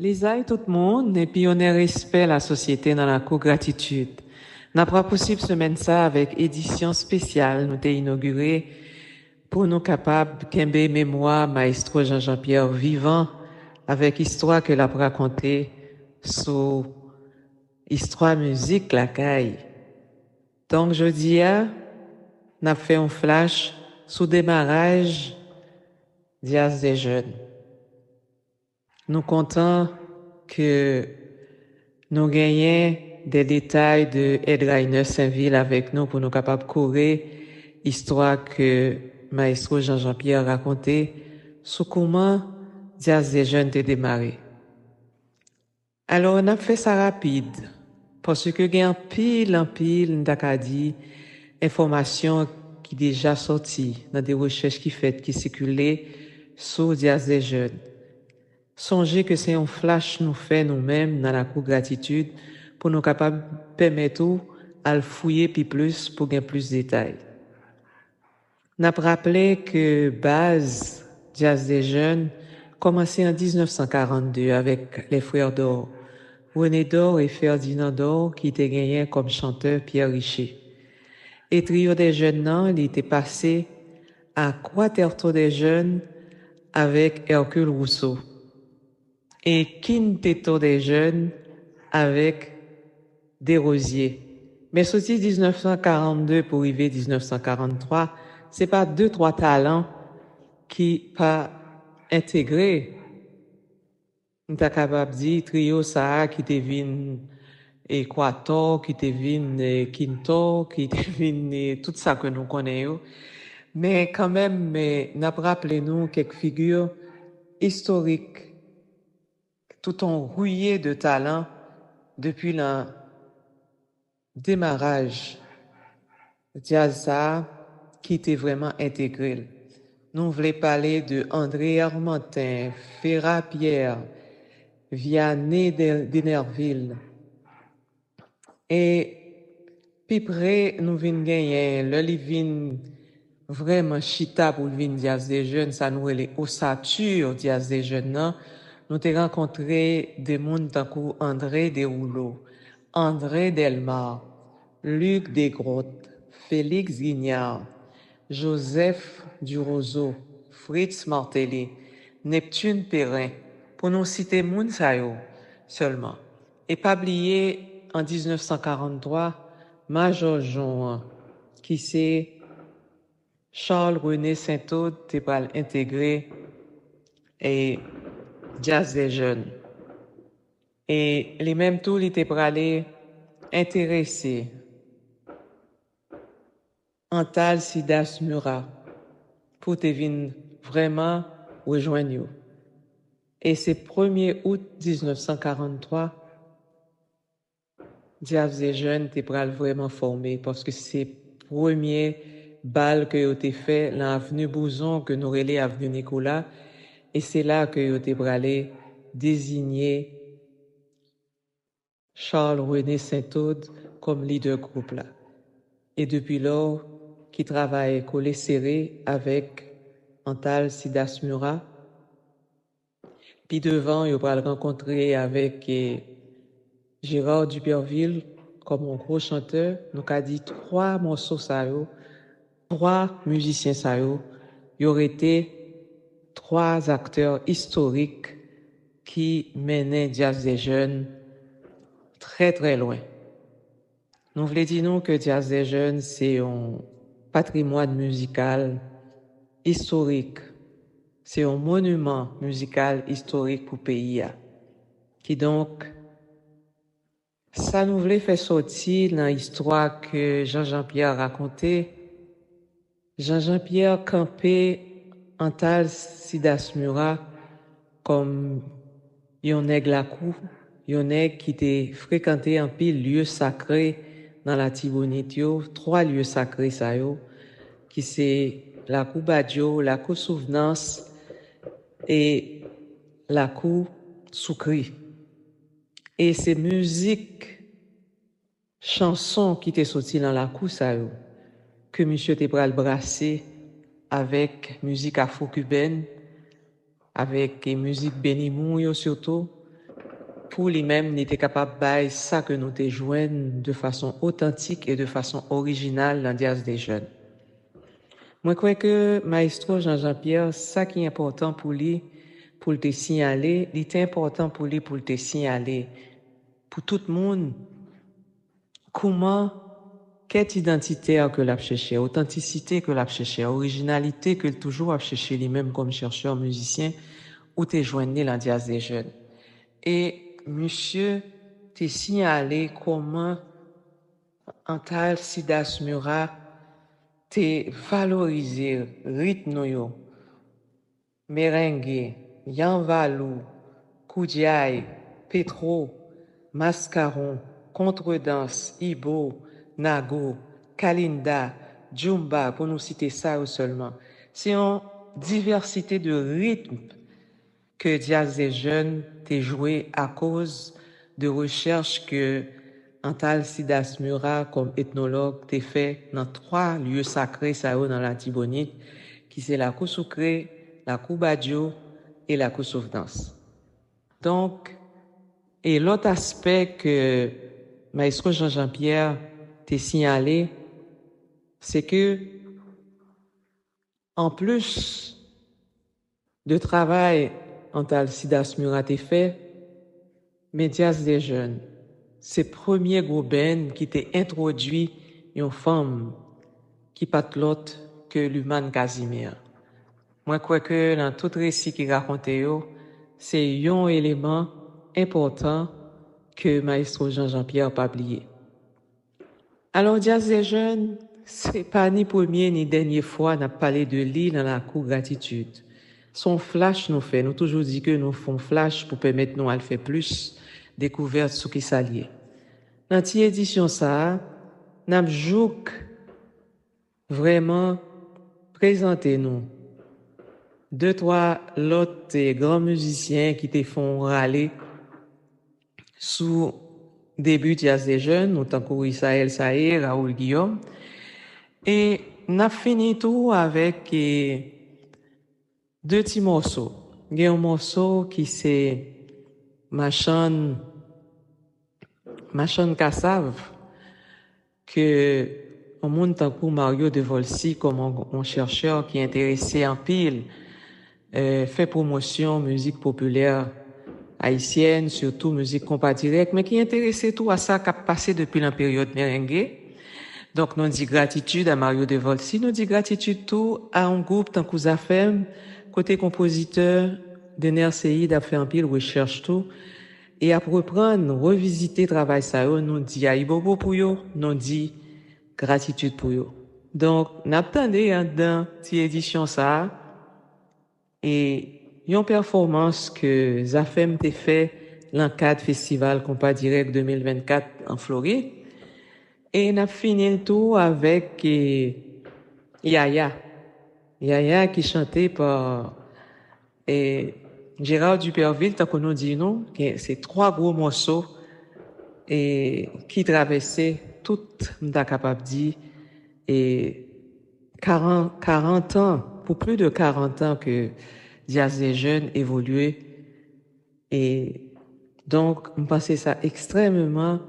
Les aides tout le monde, et puis on est respect la société dans la co-gratitude. N'a pas possible semaine ça avec édition spéciale, nous t'ai inauguré pour nous capables kembe mémoire maestro Jean-Jean-Pierre vivant avec histoire que l'a raconté sur histoire musique la caille. Donc je dis n'a fait un flash sous démarrage d'Ias des jeunes. Nous comptons que nous gagnons des détails de Ed Rainer Saint-Ville avec nous pour nous capables de courir histoire que maestro Jean-Jean-Pierre racontait sur comment Diaz des jeunes t'est démarré. Alors on a fait ça rapide parce que gagne en pile d'akadi information qui déjà sorti dans des recherches qui faites qui circulaient sur Diaz des jeunes. Songez que c'est un flash nous fait nous-mêmes dans la cour gratitude pour nous capables permettre à le fouiller puis plus pour gagner plus de détails. N'a rappelé que base Jazz des jeunes commençait en 1942 avec les frères d'Or, René d'Or et Ferdinand d'Or qui étaient gagnés comme chanteur Pierre Richer. Et trio des jeunes non, il était passé à Quaterto des jeunes avec Hercule Rousseau et Quintetto des jeunes avec Desrosiers. Mais ceci 1942 pour arriver 1943, c'est pas deux, trois talents qui pas intégrés. On est capable de dire trio ça qui devine Équateur, qui devine Quinto, qui devine tout ça que nous connaissons. Mais quand même, n'a rappelé nous quelques figures historiques tout en rouillé de talent depuis le démarrage Diaza qui était vraiment intégré. Nous voulons parler de André Armentin, Ferrat Pierre, Vianney d'Enerville. Et puis près, nous venons gagner le livin vraiment chita pour le vin Diaz des jeunes, ça nous est ossature Diaz des jeunes, non? Nous avons rencontré des gens comme André Desrouleaux, André Delmar, Luc Desgrottes, Félix Guignard, Joseph Duroseau, Fritz Martelly, Neptune Perrin, pour nous citer Mounsayo seulement. Et pas oublier en 1943, Major Jean, qui c'est Charles-René Saint-Aude, t'es pas intégré et Jazz des jeunes. Et les mêmes tours, ils étaient pour aller intéresser Antal Sidas Murat pour te venir vraiment rejoindre nous. Et c'est 1er août 1943, Jazz des jeunes t'es pour vraiment formé parce que c'est premier bal que vous avez fait dans l'avenue Bouzon que nous relais avenue Nicolas et c'est là que vous avez bralé désigner Charles-René Saint-Aude comme leader groupe là. Et depuis lors, qui travaille collé serré avec Antal Sidas Murat. Puis devant, il va le rencontrer avec Gérard Duperville comme un gros chanteur. Nous avons dit 3 morceaux ça 3 musiciens ça il y aurait été 3 acteurs historiques qui menaient Jazz des jeunes très très loin. Nous voulons dire nous que Jazz des jeunes c'est un patrimoine musical historique. C'est un monument musical historique pour le pays qui donc ça nous voulait faire sortir dans l'histoire que Jean-Jean-Pierre racontait. Jean-Jean-Pierre campait Antal Sidas Murat comme un nègre la cour, un nègre qui était fréquenté en pile lieux sacrés dans la Tibonite, 3 lieux sacrés ça qui c'est la cour Badjo, la cour Souvenance et la cour Soukri. Et ces musiques, chansons qui étaient sorties dans la cour ça que monsieur Tébral brassé avec musique afro-cubaine, avec musique bénimou surtout, pour lui-même, il était capable de faire ça que nous te joignent de façon authentique et de façon originale dans Diaz des jeunes. Moi, je crois que Maestro Jean-Jean-Pierre, ça qui est important pour lui, pour te signaler, il est important pour lui pour te signaler, pour tout le monde, comment, quelle identité que l'a cherché, authenticité que l'a cherché, originalité que toujours a cherché lui-même comme chercheur musicien, ou t'es joigné dans Diaz des jeunes. Et monsieur t'es signalé comment Antal Sidas Murat t'es valorisé rythme yo, merengue, Yanvalou, Koudiaï, Petro, Mascaron, Contredanse, Ibo, Nago, Kalinda, Djumba, pour nous citer ça seulement. C'est une diversité de rythmes que Diaz des jeunes t'est joué à cause de recherches que Antal Sidas Murat, comme ethnologue, t'est fait dans 3 lieux sacrés ça dans l'Antibonite, qui c'est la Kousoukre, la Koubadio et la Koussoufdance. Donc, et l'autre aspect que Maestro Jean-Jean-Pierre t'a signalé, c'est que, en plus de travail Antal Sidas Murat t'est fait, Médias des jeunes, c'est premier groupe qui t'a introduit une femme qui pas l'autre que l'humain Casimir. Moi, je crois que dans tout récit qui raconte, c'est un élément important que Maestro Jean-Jean-Pierre pas oublié. Alors, Diaz des jeunes, c'est pas ni première ni dernière fois n'a parlé de lui dans la cour gratitude. Son flash nous fait, nous toujours dit que nous faisons flash pour permettre nous à le faire plus découverte sur qui s'allie. Dans cette édition ça, n'a jouk vraiment présenter nous 2-3 l'autre grands musiciens qui te font râler sous début Diaz des jeunes, autant que Isaël Saïr, Raoul Guillaume. Et n'a fini tout avec 2 petits morceaux. Il y a un morceau qui c'est Machan Kassav, que on monde tant que Mario de Volsi comme un chercheur qui est intéressé en pile, fait promotion musique populaire haïtienne, surtout musique compas direct, mais qui est intéressé tout à ça qui a passé depuis la période merengue. Donc, nous dit gratitude à Mario de Volsi, nous dit gratitude tout à un groupe tant que Zafem, côté compositeur de NRCI, d'a fait un pile recherche tout. Et à reprendre, revisiter travail ça, nous dit aïbobo pour yo, nous dit gratitude pour yo. Donc, n'attendez dans cette édition ça, et une performance que Zafem t'a fait dans le cadre festival Compas Direct 2024 en Floride. Et n'a fini le tout avec Yaya. Yaya qui chantait par Gérard Duperville, tant qu'on nous dit non, c'est 3 gros morceaux et qui traversaient toute, m'ta capable dit, et 40 ans, pour plus de 40 ans que Diaz des jeunes évoluait. Et donc, je pense ça extrêmement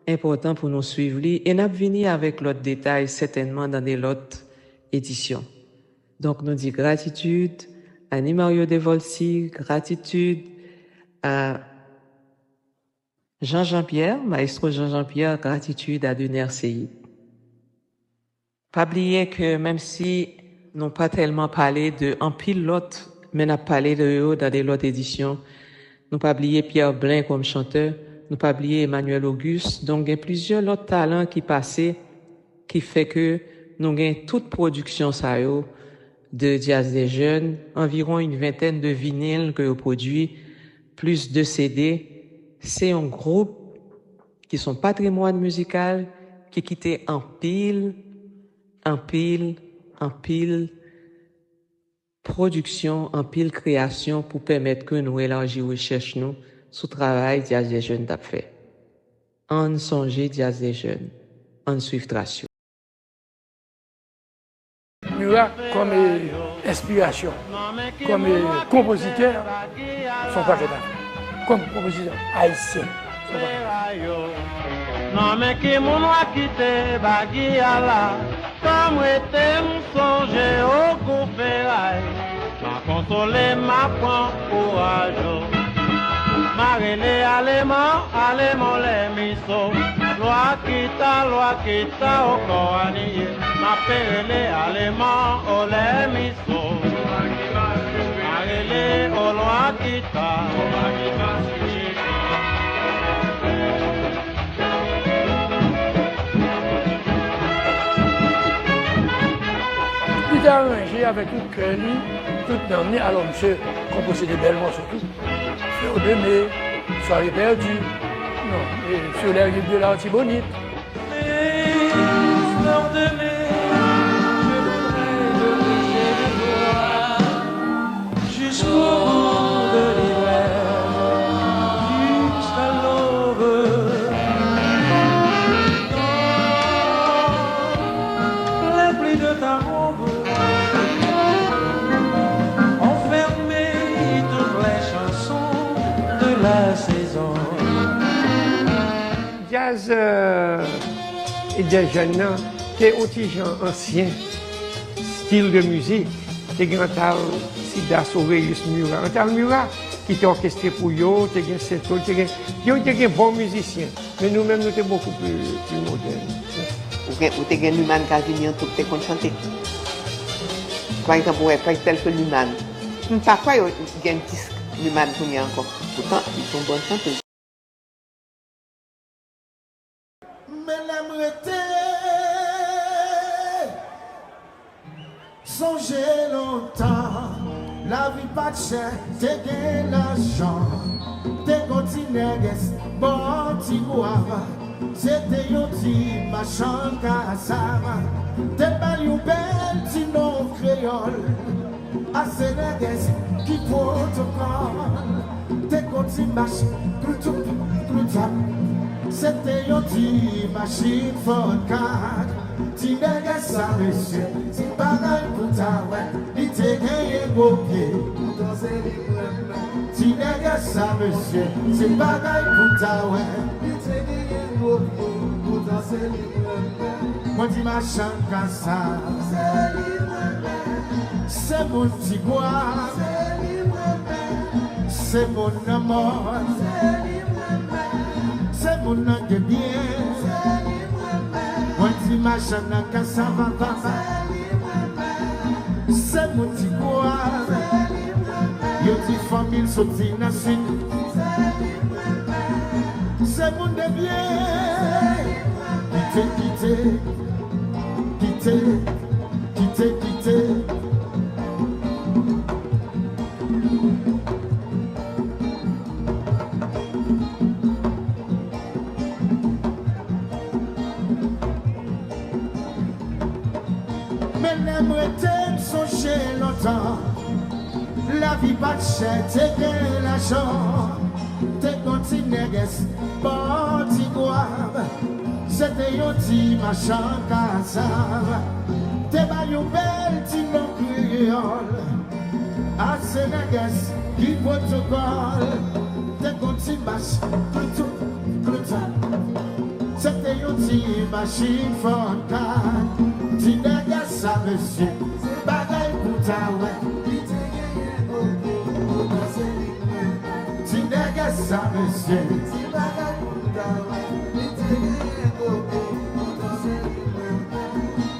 important pour nous suivre. Et nous venir avec l'autre détail certainement dans des autres éditions. Donc, nous disons gratitude à Mario de Volsi, gratitude à Jean-Jean-Pierre, Maestro Jean-Jean-Pierre, gratitude à Duner CI. Pas oublier que même si nous n'avons pas tellement parlé de en pile l'autre, mais nous avons parlé de eux dans des autres éditions, nous pas oublier Pierre Blin comme chanteur, nous pas oublier Emmanuel Auguste. Donc, il y a plusieurs autres talents qui passaient, qui fait que nous avons toute production ça de Diaz des jeunes, environ une vingtaine de vinyles que vous produit, plus de CD. C'est un groupe qui sont patrimoine musical, qui quittait en pile production, en pile création pour permettre que nous élargir recherche nous sous travail Diaz des jeunes t'a fait. En songer Diaz des jeunes, en suivre trace. Murat comme inspiration, comme compositeur, sont pas comme compositeur haïtien. Non mais qui mon a quitté Baguiala, comme était songe au coupérail, m'a consolé ma point courage. Marele allemand les miso, loi quitta au coranier, ma pele allemand au les miso, marele au loi quitta. Il a arrangé avec tout cœur, tout emmené. Alors, monsieur composé des belles morceaux, tout. Fleur de mai, soirée perdue, non, et sur les rives de l'Artibonite. Fleur de mai, je voudrais briller de toi jusqu'au bout de l'hiver, jusqu'à l'aube. Dans les plis de ta robe, enfermer toutes les chansons de la saison. Jazz et des jeunes qui est aussi ancien style de musique, qui est Antal Sidas Aureus Murat. Antal Murat qui était orchestré pour eux, qui est Seto, qui est bon musicien. Mais nous-mêmes, nous sommes beaucoup plus modernes. Ou te gen Luman qui vient en tout te kon chanter. Par exemple, tel que Luman. Parfois, il y a un disque Luman pour y encore. Pourtant, ils sont bonnes chanteuses. Mais l'aimerais-tu songer longtemps? La vie pas de cher, t'es gain l'argent. T'es continué, bon, t'y bois. C'était yon ti machin kasama. T'es pas yon belle, ti non créole. A Sénégal qui protocole. T'es continué, machin, cloutou, cloutou. C'était yon ti machine for card. Ti nègre ça monsieur, si bagaille pour ta ouais, il te gagne beau pied. Ti nègre ça monsieur, si bagaille pour ta ouais, il te gagne beau pied. Moi dis machin comme ça, c'est mon petit bois, c'est mon amour. C'est mon nom de bien. Moi, dis machin, ça va pas. C'est mon petit bois. Yo, dis famille, sorti nation. C'est mon de bien. Quitter. Songer longtemps, la vie pas de cher, t'es bien l'argent, t'es continué, bon, t'y bois, c'était yon ti machin kasava, t'es pas yon belle, ti non créole, à Sénégal, qui protocole, t'es continué, cloutou, c'était yon ti machine for card. Tu n'as ça, monsieur, c'est bagaille pour ta ouais. Tu n'as ça, monsieur, c'est bagaille pour ta ouais.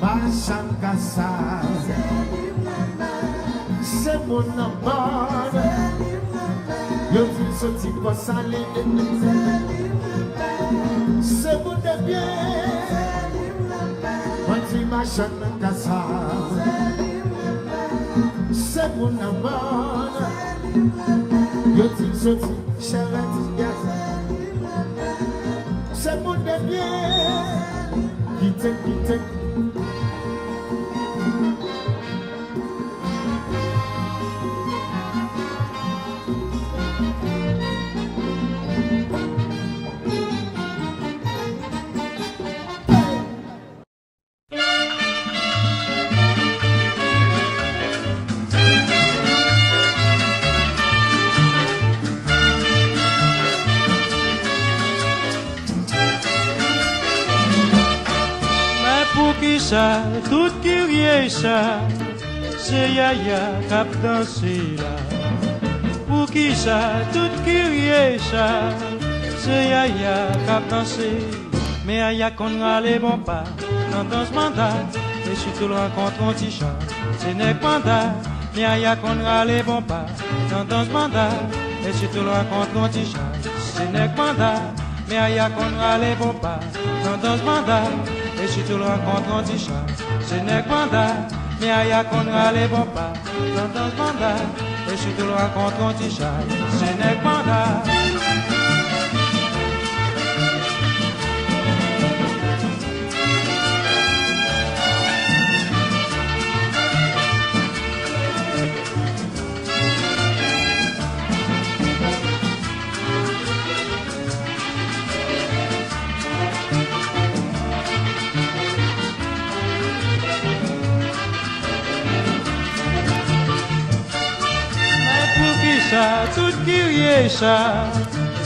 Machan kassa, c'est mon amour. Yo dis sorti pour saler, c'est mon de bien. Machin kassa, c'est mon amour. Yo dis sorti, charrette, c'est mon de bien. Quitte. ça, tout curieux ça, c'est Yaya cap danser là. Pour qui ça, tout curieux ça, c'est Yaya cap danser. Mais Yaya qu'on a les bons pas, dans ce mandat, et surtout le rencontre un petit chat, c'est n'est pas mandat. Mais Yaya qu'on a les bons pas, dans ce mandat, et surtout le rencontre un petit chat, c'est n'est pas mandat. Mais Yaya qu'on a les bons pas, dans ce mandat, et surtout le rencontre un petit chat, c'est n'est pas mandat. Mais Yaya qu'on a les bons pas, dans ce mandat, et surtout le rencontre un petit chat, c'est n'est pas mandat. Tout curieux ça,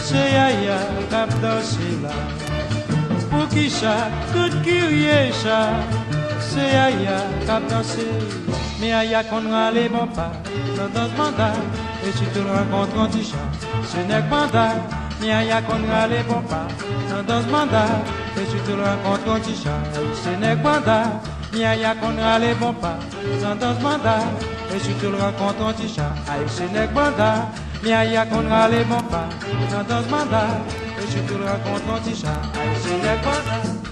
c'est Yaya cap danser là. Pour qui ça, tout curieux ça, c'est Yaya cap danser. Mais Yaya qu'on a les bons pas, dans ce mandat, et si tu le rencontres un petit chat, ce n'est que mandat. Mais Yaya qu'on a les bons pas, dans ce mandat, et si tu le rencontres un petit chat, ce n'est que mandat. Mais Yaya qu'on a les bons pas, dans ce mandat. Et si tu le rencontres un petit chat, aïe c'est n'est que mandat. Mais Yaya qu'on a les bons pas, dans ce mandat. Et si tu le rencontres un petit chat, aïe c'est n'est que mandat.